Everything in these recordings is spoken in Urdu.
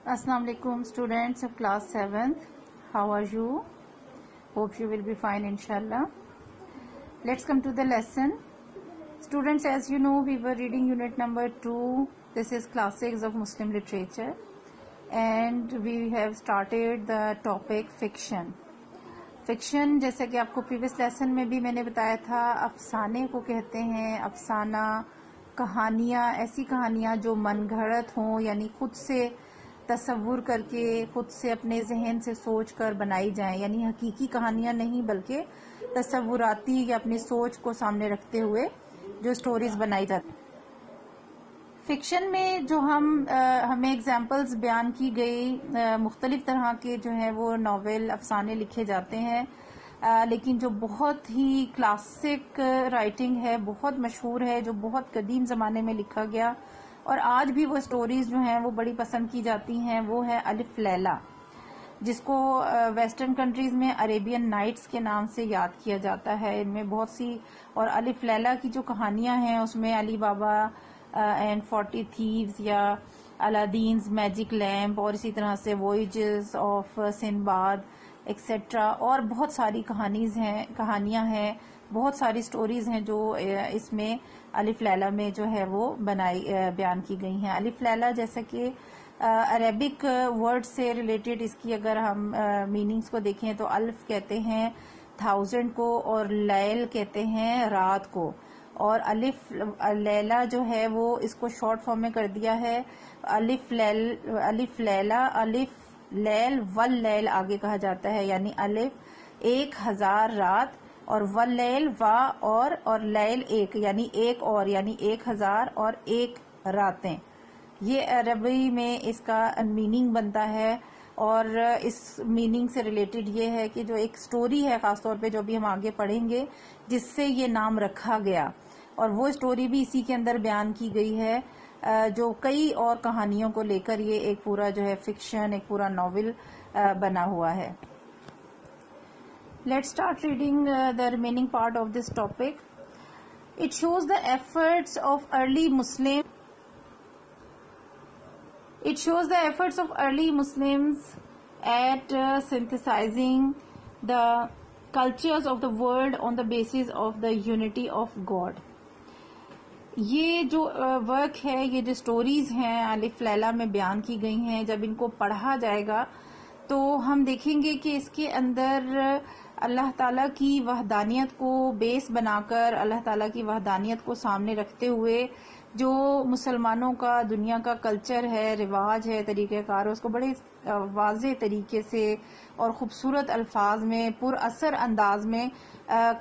Assalamu alaikum students of class 7th. How are you? Hope you will be fine inshallah. Let's come to the lesson. Students, as you know, we were reading unit number 2. This is classics of Muslim literature, and we have started the topic fiction. Fiction جیسا کہ آپ کو پریویس لیسن میں بھی میں نے بتایا تھا، افسانے کو کہتے ہیں. افسانہ کہانیاں، ایسی کہانیاں جو من گھڑت ہوں، یعنی خود سے تصور کر کے، خود سے اپنے ذہن سے سوچ کر بنائی جائیں، یعنی حقیقی کہانیاں نہیں بلکہ تصوراتی یا اپنی سوچ کو سامنے رکھتے ہوئے جو سٹوریز بنائی جاتی. فکشن میں جو ہمیں اگزامپلز بیان کی گئی، مختلف طرح کے جو ہیں وہ ناول افسانے لکھے جاتے ہیں، لیکن جو بہت ہی کلاسک رائٹنگ ہے، بہت مشہور ہے، جو بہت قدیم زمانے میں لکھا گیا اور آج بھی وہ سٹوریز جو ہیں وہ بڑی پسند کی جاتی ہیں، وہ ہے الف لیلہ، جس کو ویسٹرن کنٹریز میں عربین نائٹس کے نام سے یاد کیا جاتا ہے. ان میں بہت سی، اور الف لیلہ کی جو کہانیاں ہیں اس میں علی بابا اینڈ 40 تھیوز یا الادینز میجک لیمپ، اور اسی طرح سے وویجز آف سنباد ایکسیٹرا، اور بہت ساری کہانیاں ہیں، بہت ساری سٹوریز ہیں جو اس میں الف لیلہ میں جو ہے وہ بیان کی گئی ہیں. الف لیلہ جیسا کہ عربک ورڈ سے ریلیٹڈ اس کی اگر ہم میننگز کو دیکھیں تو الف کہتے ہیں 1000 کو، اور لیل کہتے ہیں رات کو، اور الف لیلہ جو ہے وہ اس کو شارٹ فارم میں کر دیا ہے الف لیلہ، الف لیل واللیل آگے کہا جاتا ہے، یعنی الف 1000 رات، اور واللیل اور لیل ایک، یعنی ایک اور، یعنی 1000 اور ایک راتیں. یہ عربی میں اس کا میننگ بنتا ہے، اور اس میننگ سے ریلیٹڈ یہ ہے کہ جو ایک سٹوری ہے خاص طور پہ جو بھی ہم آگے پڑھیں گے جس سے یہ نام رکھا گیا، اور وہ سٹوری بھی اسی کے اندر بیان کی گئی ہے، جو کئی اور کہانیوں کو لے کر یہ ایک پورا جو ہے فکشن، ایک پورا ناول بنا ہوا ہے. Let's start reading the remaining part of this topic. It shows the efforts of early Muslims at synthesizing the cultures of the world on the basis of the unity of God. یہ جو ورک ہے، یہ جو سٹوریز ہیں الف لیلہ میں بیان کی گئی ہیں، جب ان کو پڑھا جائے گا تو ہم دیکھیں گے کہ اس کے اندر اللہ تعالیٰ کی وحدانیت کو بیس بنا کر، اللہ تعالیٰ کی وحدانیت کو سامنے رکھتے ہوئے جو مسلمانوں کا دنیا کا کلچر ہے، رواج ہے، طریقہ کار، اس کو بڑے واضح طریقے سے اور خوبصورت الفاظ میں، پر اثر انداز میں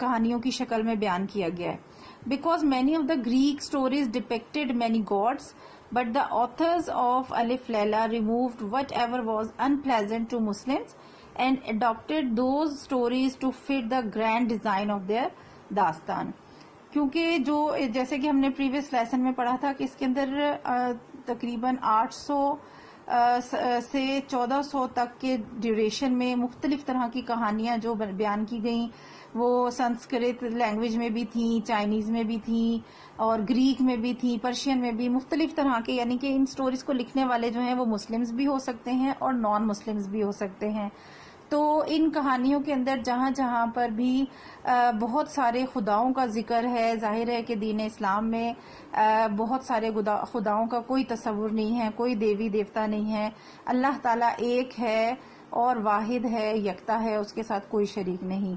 کہانیوں کی شکل میں بیان کیا گیا ہے. Because many of the Greek stories depicted many gods, but the authors of Alif Layla removed whatever was unpleasant to Muslims and adopted those stories to fit the grand design of their داستان. کیونکہ جو جیسے کہ ہم نے پریویس لیسن میں پڑھا تھا کہ اس کے اندر تقریباً 800 سے 1400 تک کے ڈیوریشن میں مختلف طرح کی کہانیاں جو بیان کی گئیں، وہ سنسکرت لینگویج میں بھی تھیں، چائنیز میں بھی تھیں، اور گریک میں بھی تھیں، پرشین میں بھی، مختلف طرح کے، یعنی کہ ان سٹوریز کو لکھنے والے جو ہیں وہ مسلمز بھی ہو سکتے ہیں اور نان مسلمز بھی ہو سکتے ہیں. تو ان کہانیوں کے اندر جہاں جہاں پر بھی بہت سارے خداؤں کا ذکر ہے، ظاہر ہے کہ دین اسلام میں بہت سارے خداؤں کا کوئی تصور نہیں ہے، کوئی دیوی دیوتا نہیں ہے، اللہ تعالیٰ ایک ہے اور واحد ہے، یکتا ہے، اس کے ساتھ کوئی شریک نہیں.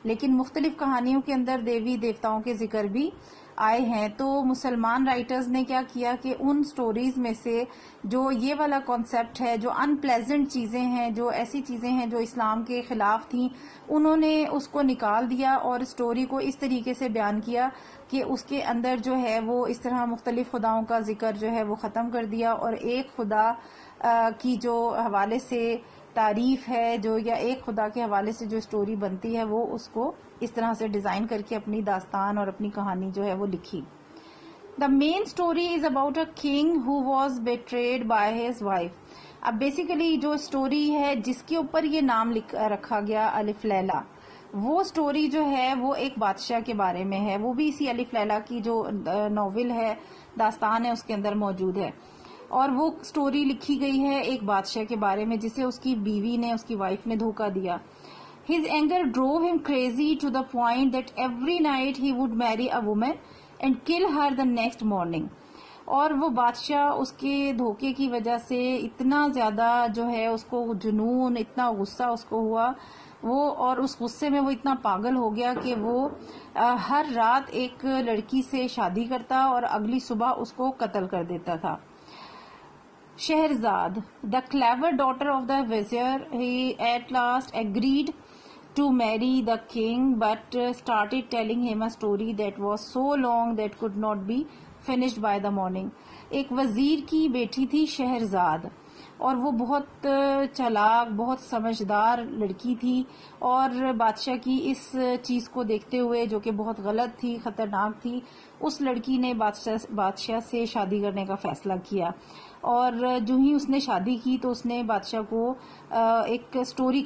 لیکن مختلف کہانیوں کے اندر دیوی دیوتاؤں کے ذکر بھی آئے ہیں. تو مسلمان رائٹرز نے کیا کیا کہ ان سٹوریز میں سے جو یہ والا کانسیپٹ ہے، جو ان پلیزنٹ چیزیں ہیں، جو ایسی چیزیں ہیں جو اسلام کے خلاف تھیں، انہوں نے اس کو نکال دیا اور سٹوری کو اس طریقے سے بیان کیا کہ اس کے اندر جو ہے وہ اس طرح مختلف خداؤں کا ذکر جو ہے وہ ختم کر دیا، اور ایک خدا کی جو حوالے سے تعریف ہے، جو یا ایک خدا کے حوالے سے جو سٹوری بنتی ہے، وہ اس کو اس طرح سے ڈیزائن کر کے اپنی داستان اور اپنی کہانی جو ہے وہ لکھی. The main story is about a king who was betrayed by his wife. اب بیسیکلی جو سٹوری ہے جس کے اوپر یہ نام رکھا گیا الف لیلہ، وہ سٹوری جو ہے وہ ایک بادشاہ کے بارے میں ہے، وہ بھی اسی الف لیلہ کی جو ناول ہے، داستان ہے، اس کے اندر موجود ہے. اور وہ سٹوری لکھی گئی ہے ایک بادشاہ کے بارے میں جسے اس کی بیوی نے, اس کی وائف نے دھوکہ دیا. His anger drove him crazy to the point that every night he would marry a woman and kill her the next morning. اور وہ بادشاہ اس کے دھوکے کی وجہ سے اتنا زیادہ جو ہے اس کو جنون, اتنا غصہ اس کو ہوا وہ, اور اس غصے میں وہ اتنا پاگل ہو گیا کہ وہ ہر رات ایک لڑکی سے شادی کرتا اور اگلی صبح اس کو قتل کر دیتا تھا. Shahrzad, the clever daughter of the vizier, he at last agreed to marry the king but started telling him a story that was so long that could not be finished by the morning. ایک وزیر کی بیٹی تھی شہرزاد, اور وہ بہت چالاک, بہت سمجھدار لڑکی تھی, اور بادشاہ کی اس چیز کو دیکھتے ہوئے جو کہ بہت غلط تھی, خطرناک تھی, اس لڑکی نے بادشاہ سے شادی کرنے کا فیصلہ کیا. اور جو ہی اس نے شادی کی تو اس نے بادشاہ کو ایک سٹوری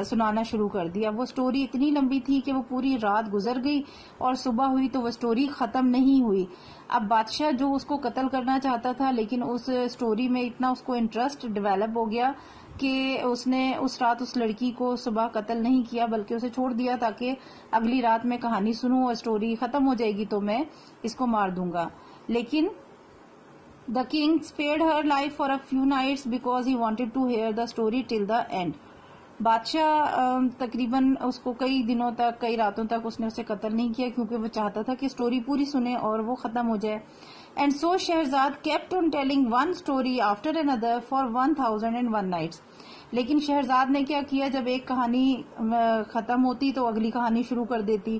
سنانا شروع کر دیا. وہ سٹوری اتنی لمبی تھی کہ وہ پوری رات گزر گئی اور صبح ہوئی تو وہ سٹوری ختم نہیں ہوئی. اب بادشاہ جو اس کو قتل کرنا چاہتا تھا, لیکن اس سٹوری میں اتنا اس کو انٹرسٹ ڈیولپ ہو گیا کہ اس نے اس رات اس لڑکی کو صبح قتل نہیں کیا بلکہ اسے چھوڑ دیا تاکہ اگلی رات میں کہانی سنوں اور سٹوری ختم ہو جائے گی تو میں اس کو مار دوں گا. لیکن The king spared her life for a few nights because he wanted to hear the story till the end. بادشاہ تقریباً اس کو کئی دنوں تک, کئی راتوں تک اس نے اسے قتل نہیں کیا کیونکہ وہ چاہتا تھا کہ سٹوری پوری سنے اور وہ ختم ہو جائے. And so Shahrzad kept on telling one story after another for 1001 nights. لیکن شہرزاد نے کیا کیا, جب ایک کہانی ختم ہوتی تو اگلی کہانی شروع کر دیتی,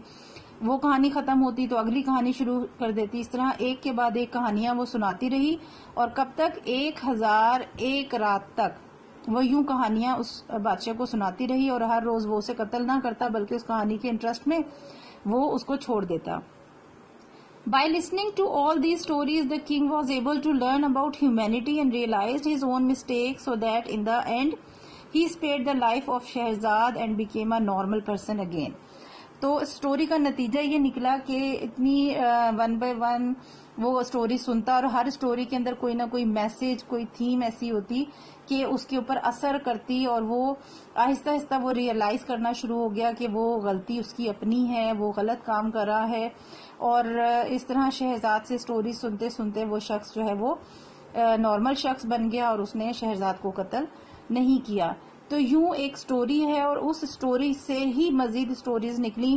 وہ کہانی ختم ہوتی تو اگلی کہانی شروع کر دیتی. اس طرح ایک کے بعد ایک کہانیاں وہ سناتی رہی, اور کب تک 1001 رات تک وہ یوں کہانیاں اس بادشاہ کو سناتی رہی, اور ہر روز وہ اسے قتل نہ کرتا بلکہ اس کہانی کے انٹرسٹ میں وہ اس کو چھوڑ دیتا. By listening to all these stories, the king was able to learn about humanity and realized his own mistakes so that in the end he spared the life of Shahzad and became a normal person again. تو سٹوری کا نتیجہ یہ نکلا کہ اتنی 1 by 1 وہ سٹوری سنتا, اور ہر سٹوری کے اندر کوئی نہ کوئی میسج, کوئی تھیم ایسی ہوتی کہ اس کے اوپر اثر کرتی, اور وہ آہستہ آہستہ وہ ریئلائز کرنا شروع ہو گیا کہ وہ غلطی اس کی اپنی ہے, وہ غلط کام کر رہا ہے. اور اس طرح شہزاد سے سٹوری سنتے سنتے وہ شخص جو ہے وہ نارمل شخص بن گیا اور اس نے شہزاد کو قتل نہیں کیا. تو یوں ایک سٹوری ہے, اور اس سٹوری سے ہی مزید سٹوریز نکلی,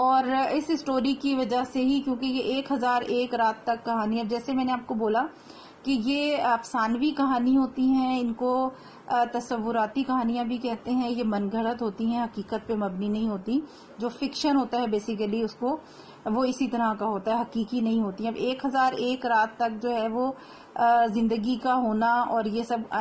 اور اس سٹوری کی وجہ سے ہی, کیونکہ یہ 1001 رات تک کہانی, اب جیسے میں نے آپ کو بولا کہ یہ افسانوی کہانی ہوتی ہیں, ان کو تصوراتی کہانیاں بھی کہتے ہیں, یہ من گھڑت ہوتی ہیں, حقیقت پہ مبنی نہیں ہوتی. جو فکشن ہوتا ہے بیسیکلی اس کو وہ اسی طرح کا ہوتا ہے, حقیقی نہیں ہوتی. اب 1001 رات تک جو ہے وہ زندگی کا ہونا اور یہ سب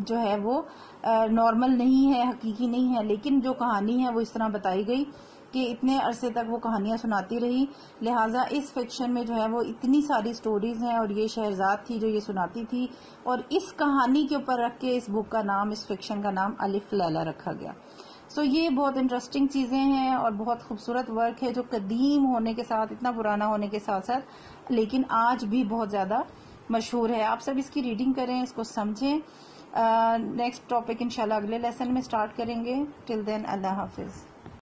جو ہے وہ نارمل نہیں ہے, حقیقی نہیں ہے, لیکن جو کہانی ہے وہ اس طرح بتائی گئی کہ اتنے عرصے تک وہ کہانیاں سناتی رہی, لہٰذا اس فکشن میں جو ہے وہ اتنی ساری سٹوریز ہیں, اور یہ شہرزاد تھی جو یہ سناتی تھی, اور اس کہانی کے اوپر رکھ کے اس بک کا نام, اس فکشن کا نام الف لیلا رکھا گیا. سو یہ بہت انٹرسٹنگ چیزیں ہیں اور بہت خوبصورت ورک ہے جو قدیم ہونے کے ساتھ, اتنا پرانا ہونے کے ساتھ ساتھ لیکن آج بھی بہت زیادہ مشہور ہے. آپ سب اس کی ریڈنگ کریں, اس کو سمجھیں. نیکسٹ ٹاپک انشاءاللہ اگلے لیسن میں سٹارٹ کریں گے. ٹل دین اللہ حافظ.